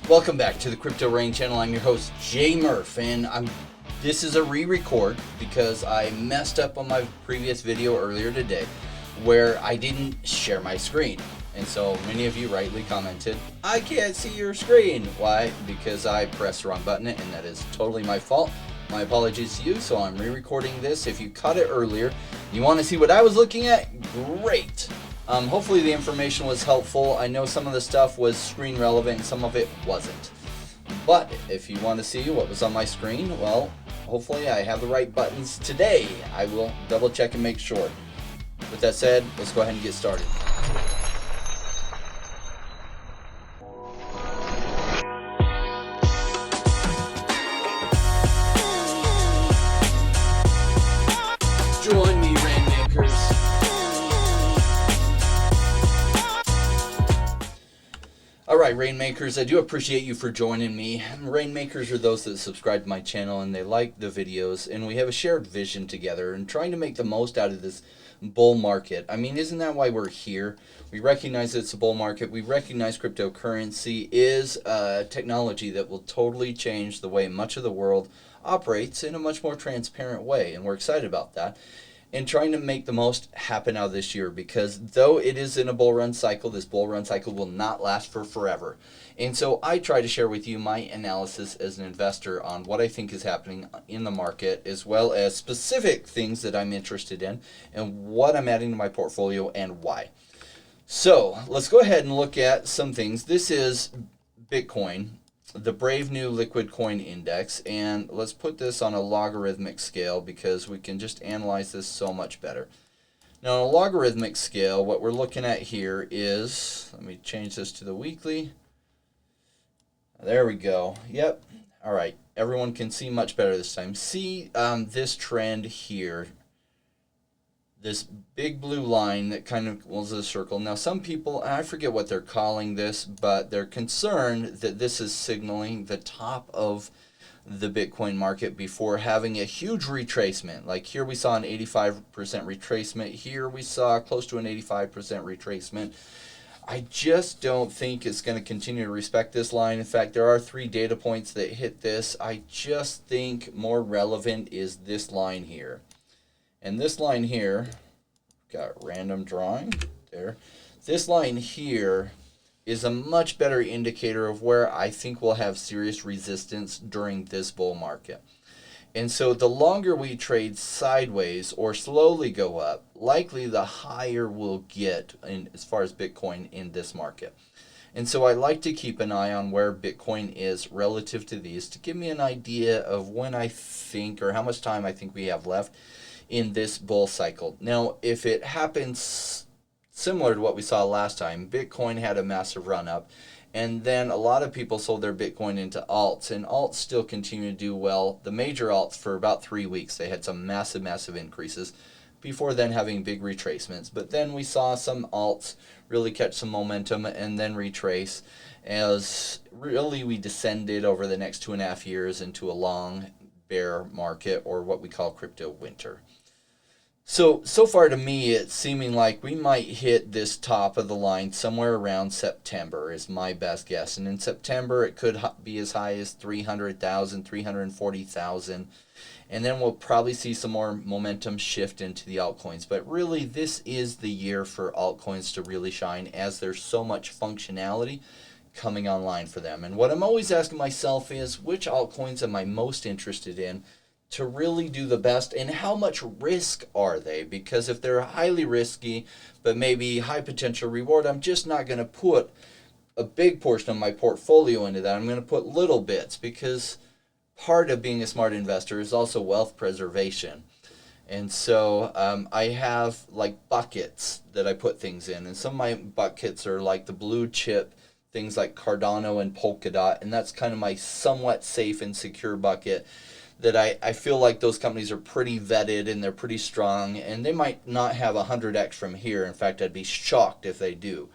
Welcome back to the Crypto Rain channel. I'm your host, Jay Murph, and this is a re-record because I messed up on my previous video earlier today where I didn't share my screen. And so many of you rightly commented, I can't see your screen. Why? Because I pressed the wrong button, and that is totally my fault. My apologies to you, so I'm re-recording this. If you caught it earlier, you want to see what I was looking at? Great. Hopefully the information was helpful. I know some of the stuff was screen relevant and some of it wasn't. But if you want to see what was on my screen, well, hopefully I have the right buttons today. I will double check and make sure. With that said, let's go ahead and get started. Join me, Rainmakers. Alright, Rainmakers, I do appreciate you for joining me. Rainmakers are those that subscribe to my channel and they like the videos, and we have a shared vision together and trying to make the most out of this bull market. I mean, isn't that why we're here? We recognize it's a bull market. We recognize cryptocurrency is a technology that will totally change the way much of the world operates in a much more transparent way, and we're excited about that. And trying to make the most happen out of this year, because though it is in a bull run cycle, this bull run cycle will not last for forever. And so I try to share with you my analysis as an investor on what I think is happening in the market, as well as specific things that I'm interested in and what I'm adding to my portfolio and why. So let's go ahead and look at some things. This is Bitcoin, the brave new liquid coin index, and let's put this on a logarithmic scale because we can just analyze this so much better. Now on a logarithmic scale, what we're looking at here is, let me change this to the weekly. There we go. Yep. All right. Everyone can see much better this time. See this trend here. This big blue line that kind of was a circle. Now some people, I forget what they're calling this, but they're concerned that this is signaling the top of the Bitcoin market before having a huge retracement. Like here we saw an 85% retracement. Here we saw close to an 85% retracement. I just don't think it's going to continue to respect this line. In fact, there are 3 data points that hit this. I just think more relevant is this line here. And this line here, got random drawing there. This line here is a much better indicator of where I think we'll have serious resistance during this bull market. And so the longer we trade sideways or slowly go up, likely the higher we'll get as far as Bitcoin in this market. And so I like to keep an eye on where Bitcoin is relative to these to give me an idea of when I think or how much time I think we have left in this bull cycle. Now, if it happens similar to what we saw last time, Bitcoin had a massive run up, and then a lot of people sold their Bitcoin into alts, and alts still continue to do well. The major alts for about 3 weeks, they had some massive increases before then having big retracements. But then we saw some alts really catch some momentum and then retrace as really we descended over the next 2.5 years into a long bear market, or what we call crypto winter. So far to me, it's seeming like we might hit this top of the line somewhere around September is my best guess. And in September, it could be as high as 300,000, 340,000. And then we'll probably see some more momentum shift into the altcoins. But really, this is the year for altcoins to really shine, as there's so much functionality coming online for them. And what I'm always asking myself is, which altcoins am I most interested in to really do the best, and how much risk are they? Because if they're highly risky but maybe high potential reward, I'm just not going to put a big portion of my portfolio into that. I'm going to put little bits, because part of being a smart investor is also wealth preservation. And so I have like buckets that I put things in, and some of my buckets are like the blue chip things like Cardano and Polkadot, and that's kind of my somewhat safe and secure bucket that I feel like those companies are pretty vetted and they're pretty strong, and they might not have 100x from here. In fact, I'd be shocked if they do,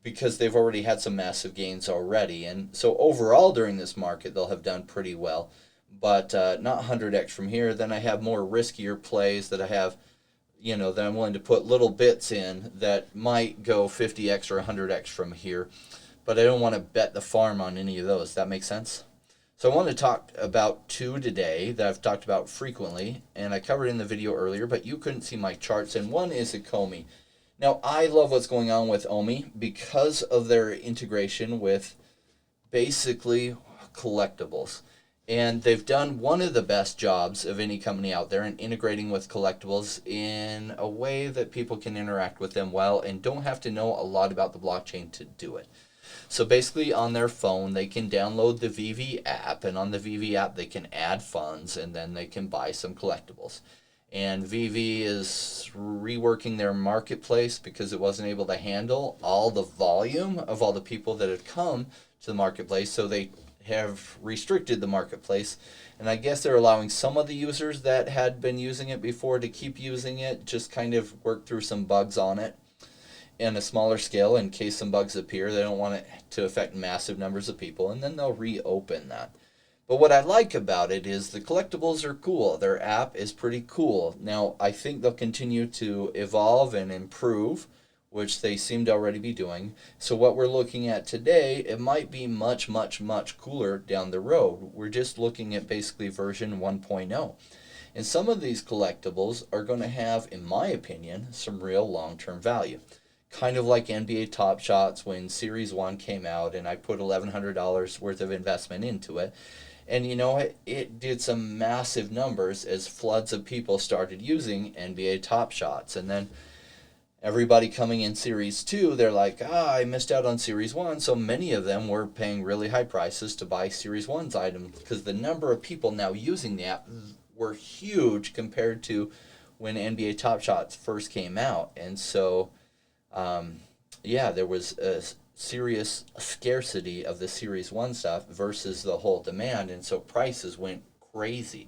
because they've already had some massive gains already. And so overall during this market, they'll have done pretty well, but not 100x from here. Then I have more riskier plays that I have, that I'm willing to put little bits in that might go 50x or 100x from here. but I don't want to bet the farm on any of those. That makes sense? So I want to talk about two today that I've talked about frequently, and I covered in the video earlier, but you couldn't see my charts, and one is Ecomi. Now, I love what's going on with Omi because of their integration with basically collectibles. And they've done one of the best jobs of any company out there in integrating with collectibles in a way that people can interact with them well and don't have to know a lot about the blockchain to do it. So basically on their phone, they can download the VV app, and on the VV app, they can add funds, and then they can buy some collectibles. And VV is reworking their marketplace because it wasn't able to handle all the volume of all the people that had come to the marketplace. So they have restricted the marketplace. And I guess they're allowing some of the users that had been using it before to keep using it, just kind of work through some bugs on it in a smaller scale in case some bugs appear. They don't want it to affect massive numbers of people, and then they'll reopen that. But what I like about it is the collectibles are cool. Their app is pretty cool. Now, I think they'll continue to evolve and improve, which they seem to already be doing. So what we're looking at today, it might be much, much, much cooler down the road. We're just looking at basically version 1.0. And some of these collectibles are going to have, in my opinion, some real long-term value. Kind of like NBA Top Shots when Series 1 came out and I put $1,100 worth of investment into it. And you know, it did some massive numbers as floods of people started using NBA Top Shots. And then everybody coming in Series 2, they're like, I missed out on Series 1. So many of them were paying really high prices to buy Series 1's items because the number of people now using the app were huge compared to when NBA Top Shots first came out. And so there was a serious scarcity of the Series 1 stuff versus the whole demand, and so prices went crazy.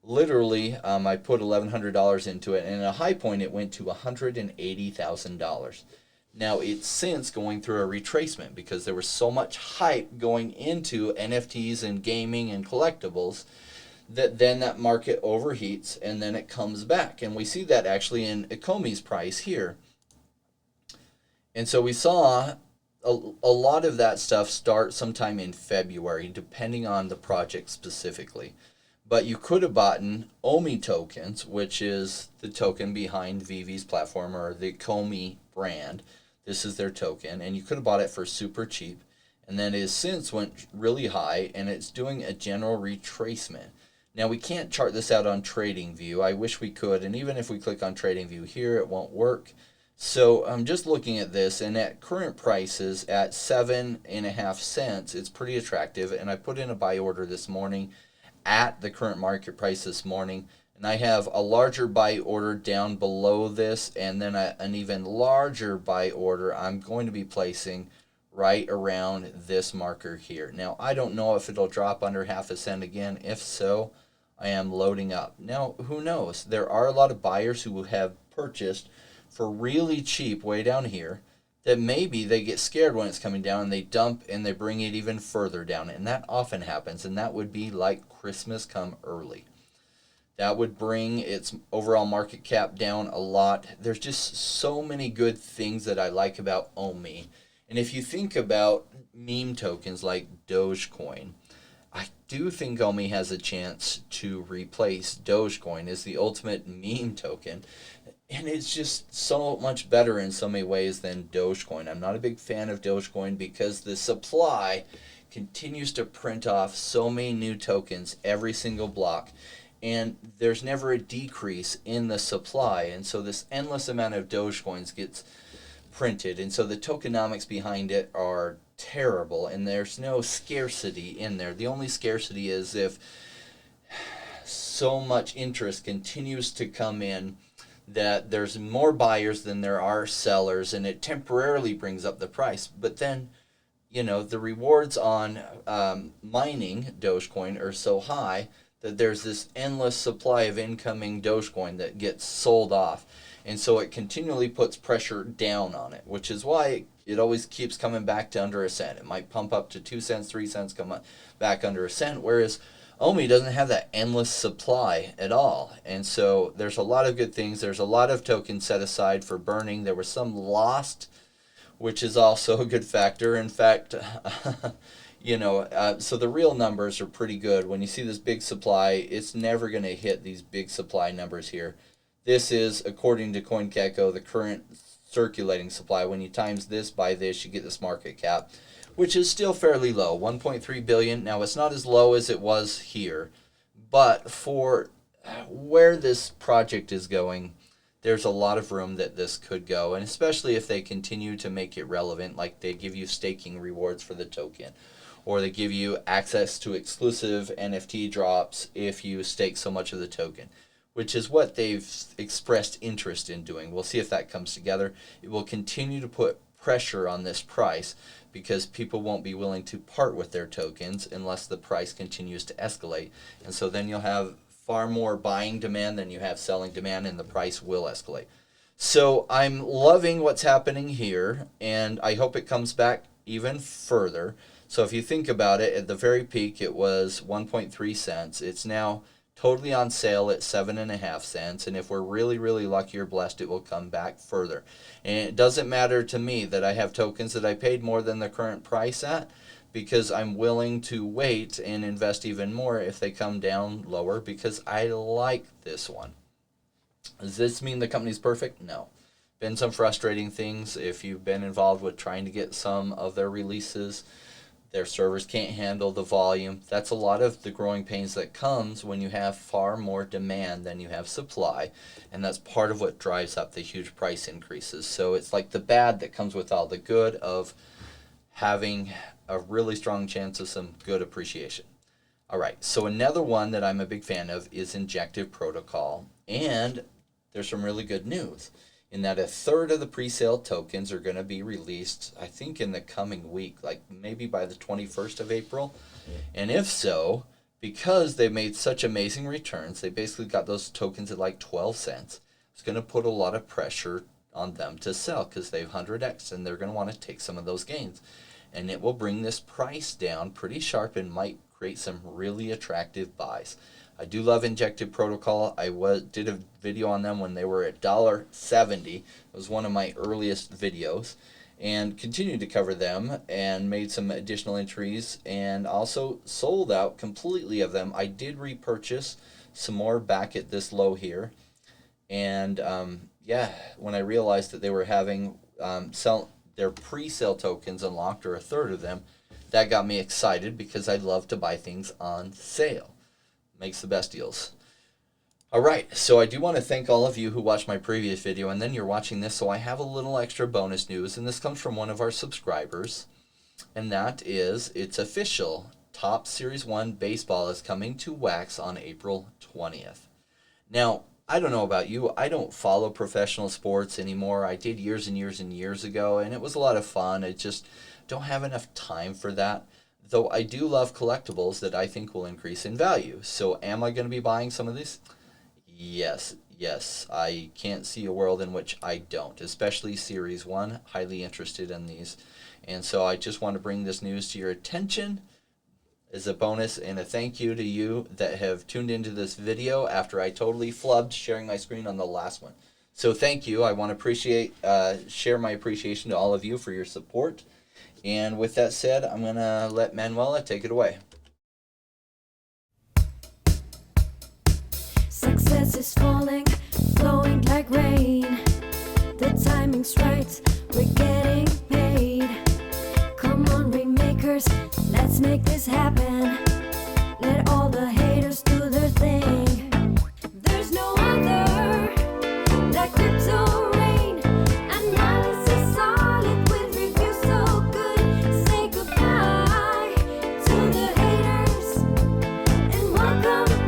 Literally, I put $1,100 into it, and at a high point it went to $180,000. Now, it's since going through a retracement because there was so much hype going into NFTs and gaming and collectibles that then that market overheats and then it comes back. And we see that actually in Ecomi's price here. And so we saw a lot of that stuff start sometime in February, depending on the project specifically. But you could have bought OMI tokens, which is the token behind VV's platform, or the Ecomi brand. This is their token, and you could have bought it for super cheap. And then it has since went really high, and it's doing a general retracement. Now, we can't chart this out on TradingView. I wish we could, and even if we click on TradingView here, it won't work. So I'm just looking at this, and at current prices at 7.5 cents, it's pretty attractive. And I put in a buy order this morning at the current market price this morning. And I have a larger buy order down below this, and then an even larger buy order I'm going to be placing right around this marker here. Now, I don't know if it'll drop under half a cent again. If so, I am loading up. Now, who knows? There are a lot of buyers who have purchased for really cheap way down here that maybe they get scared when it's coming down and they dump and they bring it even further down. And that often happens, and that would be like Christmas come early. That would bring its overall market cap down a lot. There's just so many good things that I like about OMI. And if you think about meme tokens like Dogecoin, I do think OMI has a chance to replace Dogecoin as the ultimate meme token. And it's just so much better in so many ways than Dogecoin. I'm not a big fan of Dogecoin because the supply continues to print off so many new tokens every single block. And there's never a decrease in the supply. And so this endless amount of Dogecoins gets printed. And so the tokenomics behind it are terrible. And there's no scarcity in there. The only scarcity is if so much interest continues to come in that there's more buyers than there are sellers, and it temporarily brings up the price. But then, the rewards on mining Dogecoin are so high that there's this endless supply of incoming Dogecoin that gets sold off. And so it continually puts pressure down on it, which is why it always keeps coming back to under a cent. It might pump up to 2 cents, 3 cents, come back under a cent, whereas OMI doesn't have that endless supply at all. And so there's a lot of good things. There's a lot of tokens set aside for burning. There were some lost which is also a good factor. In fact, so the real numbers are pretty good. When you see this big supply, it's never going to hit these big supply numbers here. This is, according to CoinGecko, the current circulating supply. When you times this by this, you get this market cap, which is still fairly low, 1.3 billion. Now, it's not as low as it was here, but for where this project is going, there's a lot of room that this could go, and especially if they continue to make it relevant, like they give you staking rewards for the token, or they give you access to exclusive NFT drops if you stake so much of the token, which is what they've expressed interest in doing. We'll see if that comes together. It will continue to put pressure on this price because people won't be willing to part with their tokens unless the price continues to escalate. And so then you'll have far more buying demand than you have selling demand, and the price will escalate. So I'm loving what's happening here, and I hope it comes back even further. So if you think about it, at the very peak it was 1.3 cents. It's now totally on sale at 7.5 cents, and if we're really, really lucky or blessed, it will come back further. And it doesn't matter to me that I have tokens that I paid more than the current price at, because I'm willing to wait and invest even more if they come down lower, because I like this one. Does this mean the company's perfect? No. Been some frustrating things. If you've been involved with trying to get some of their releases, their servers can't handle the volume. That's a lot of the growing pains that comes when you have far more demand than you have supply, and that's part of what drives up the huge price increases. So it's like the bad that comes with all the good of having a really strong chance of some good appreciation. All right, so another one that I'm a big fan of is Injective protocol, and there's some really good news in that a third of the pre-sale tokens are going to be released, I think, in the coming week, like maybe by the 21st of April. And if so, because they made such amazing returns, they basically got those tokens at like 12 cents. It's going to put a lot of pressure on them to sell because they've 100x, and they're going to want to take some of those gains. And it will bring this price down pretty sharp and might create some really attractive buys. I do love Injective protocol. I did a video on them when they were at $1.70. It was one of my earliest videos, and continued to cover them and made some additional entries and also sold out completely of them. I did repurchase some more back at this low here, and when I realized that they were having their pre-sale tokens unlocked, or a third of them, that got me excited because I love to buy things on sale. Makes the best deals. All right, so I do want to thank all of you who watched my previous video, and then you're watching this, so I have a little extra bonus news, and this comes from one of our subscribers, and that is, it's official. Top Series 1 baseball is coming to Wax on April 20th. Now, I don't know about you, I don't follow professional sports anymore. I did years and years and years ago, and it was a lot of fun. I just don't have enough time for that. Though I do love collectibles that I think will increase in value. So am I going to be buying some of these? Yes. I can't see a world in which I don't, especially Series 1. Highly interested in these. And so I just want to bring this news to your attention as a bonus and a thank you to you that have tuned into this video after I totally flubbed sharing my screen on the last one. So thank you. I want to share my appreciation to all of you for your support. And with that said, I'm going to let Manuela take it away. Success is falling, flowing like rain. The timing's right, we're getting paid. Come on, Rainmakers, let's make this happen.